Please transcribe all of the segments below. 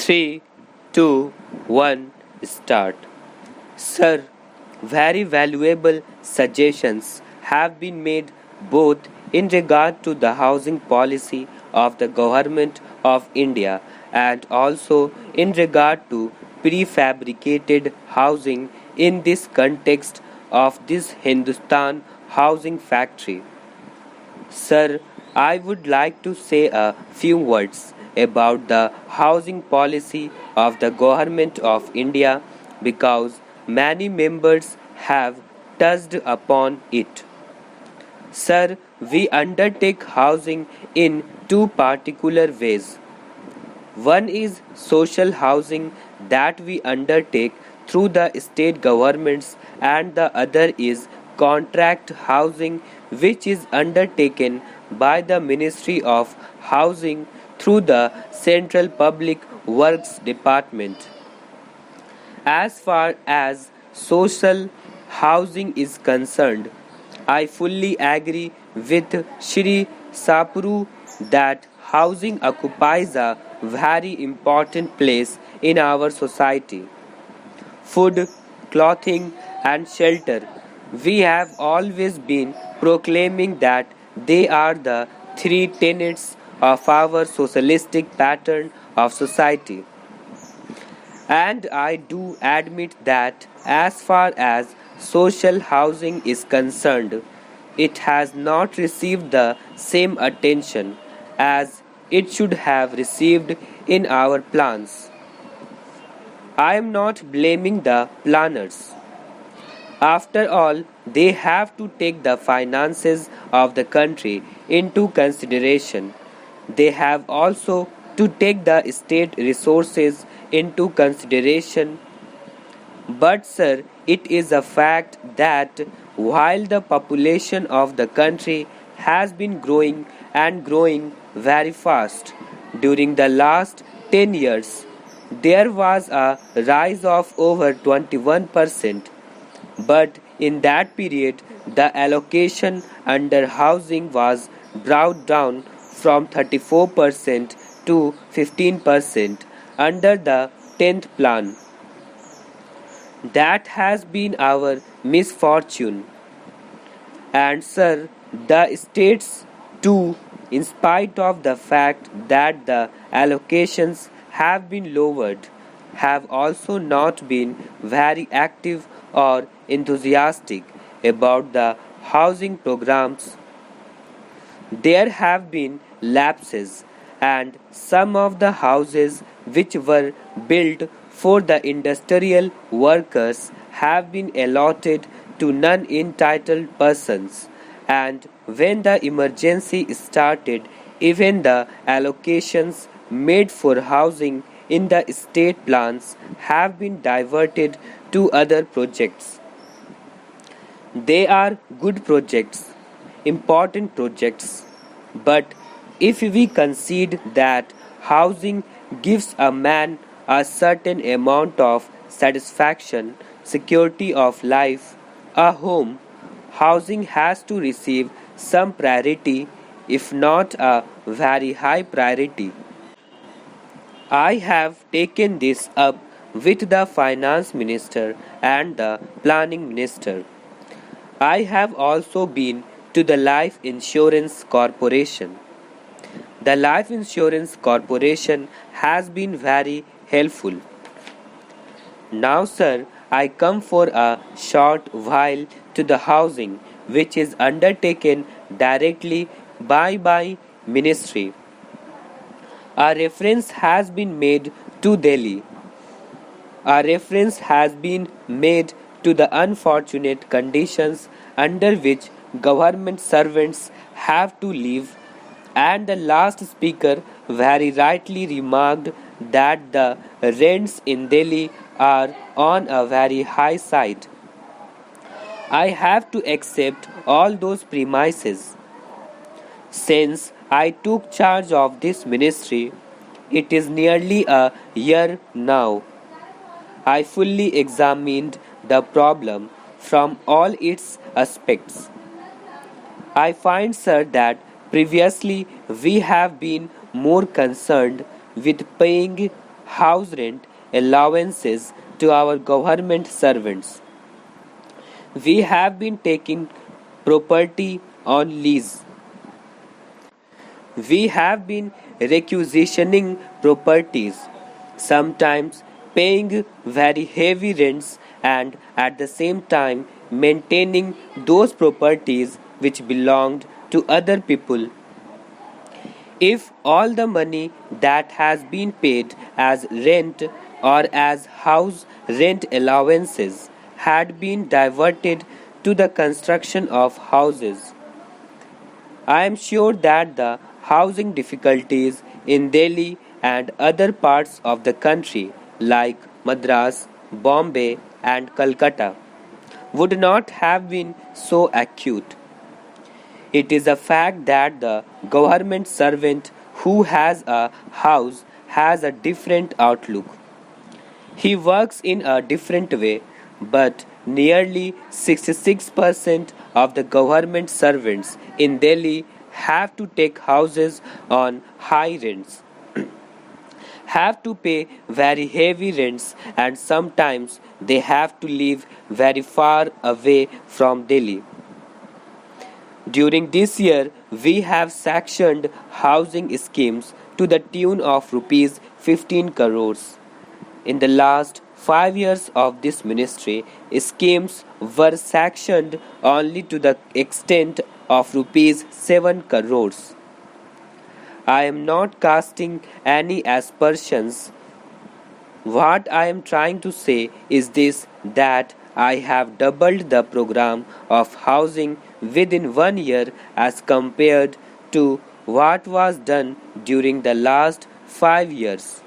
3, 2, 1, start. Sir, very valuable suggestions have been made both in regard to the housing policy of the Government of India and also in regard to prefabricated housing in this context of this Hindustan housing factory. Sir, I would like to say a few words about the housing policy of the Government of India because many members have touched upon it. Sir, we undertake housing in two particular ways. One is social housing that we undertake through the state governments, and the other is contract housing which is undertaken by the Ministry of Housing through the Central Public Works Department. As far as social housing is concerned, I fully agree with Shri Sapru that housing occupies a very important place in our society. Food, clothing, and shelter. We have always been proclaiming that they are the three tenets of our socialistic pattern of society. And I do admit that as far as social housing is concerned, it has not received the same attention as it should have received in our plans. I am not blaming the planners. After all, they have to take the finances of the country into consideration. They have also to take the state resources into consideration. But, sir, it is a fact that while the population of the country has been growing and growing very fast during the last 10 years, there was a rise of over 21%. But in that period, the allocation under housing was brought down from 34% to 15% under the 10th plan. That has been our misfortune. And sir, the states too, in spite of the fact that the allocations have been lowered, have also not been very active or enthusiastic about the housing programs. There have been lapses, and some of the houses which were built for the industrial workers have been allotted to non entitled persons. And when the emergency started, even the allocations made for housing in the state plans have been diverted to other projects. They are good projects, important projects, but if we concede that housing gives a man a certain amount of satisfaction, security of life, a home, housing has to receive some priority, if not a very high priority. I have taken this up with the finance minister and the planning minister. I have also been to the Life Insurance Corporation. The Life Insurance Corporation has been very helpful. Now, sir, I come for a short while to the housing which is undertaken directly by my ministry. A reference has been made to Delhi. A reference has been made to the unfortunate conditions under which government servants have to live, and the last speaker very rightly remarked that the rents in Delhi are on a very high side. I have to accept all those premises. Since I took charge of this ministry, it is nearly a year now. I fully examined the problem from all its aspects. I find, sir, that previously we have been more concerned with paying house rent allowances to our government servants. We have been taking property on lease. We have been requisitioning properties, sometimes paying very heavy rents and at the same time maintaining those properties which belonged to other people. If all the money that has been paid as rent or as house rent allowances had been diverted to the construction of houses, I am sure that the housing difficulties in Delhi and other parts of the country like Madras, Bombay, and Calcutta would not have been so acute. It is a fact that the government servant who has a house has a different outlook. He works in a different way, but nearly 66% of the government servants in Delhi have to take houses on high rents, have to pay very heavy rents, and sometimes they have to live very far away from Delhi. During this year, we have sanctioned housing schemes to the tune of rupees 15 crores. In the last 5 years of this ministry, schemes were sanctioned only to the extent of rupees 7 crores. I am not casting any aspersions. What I am trying to say is this, that I have doubled the program of housing within 1 year as compared to what was done during the last 5 years.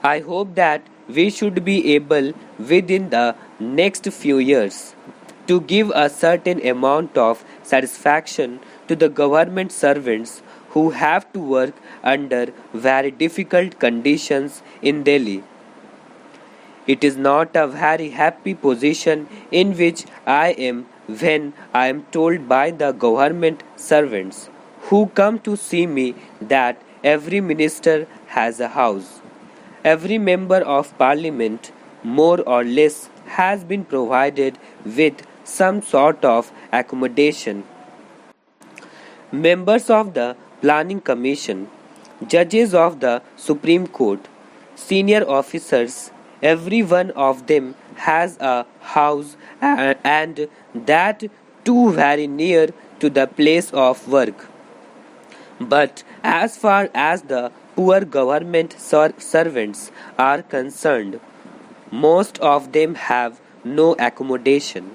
I hope that we should be able within the next few years to give a certain amount of satisfaction to the government servants who have to work under very difficult conditions in Delhi. It is not a very happy position in which I am when I am told by the government servants who come to see me that every minister has a house. Every member of parliament, more or less, has been provided with some sort of accommodation. Members of the Planning Commission, judges of the Supreme Court, senior officers, every one of them has a house and that too very near to the place of work. But as far as the poor government servants are concerned, most of them have no accommodation.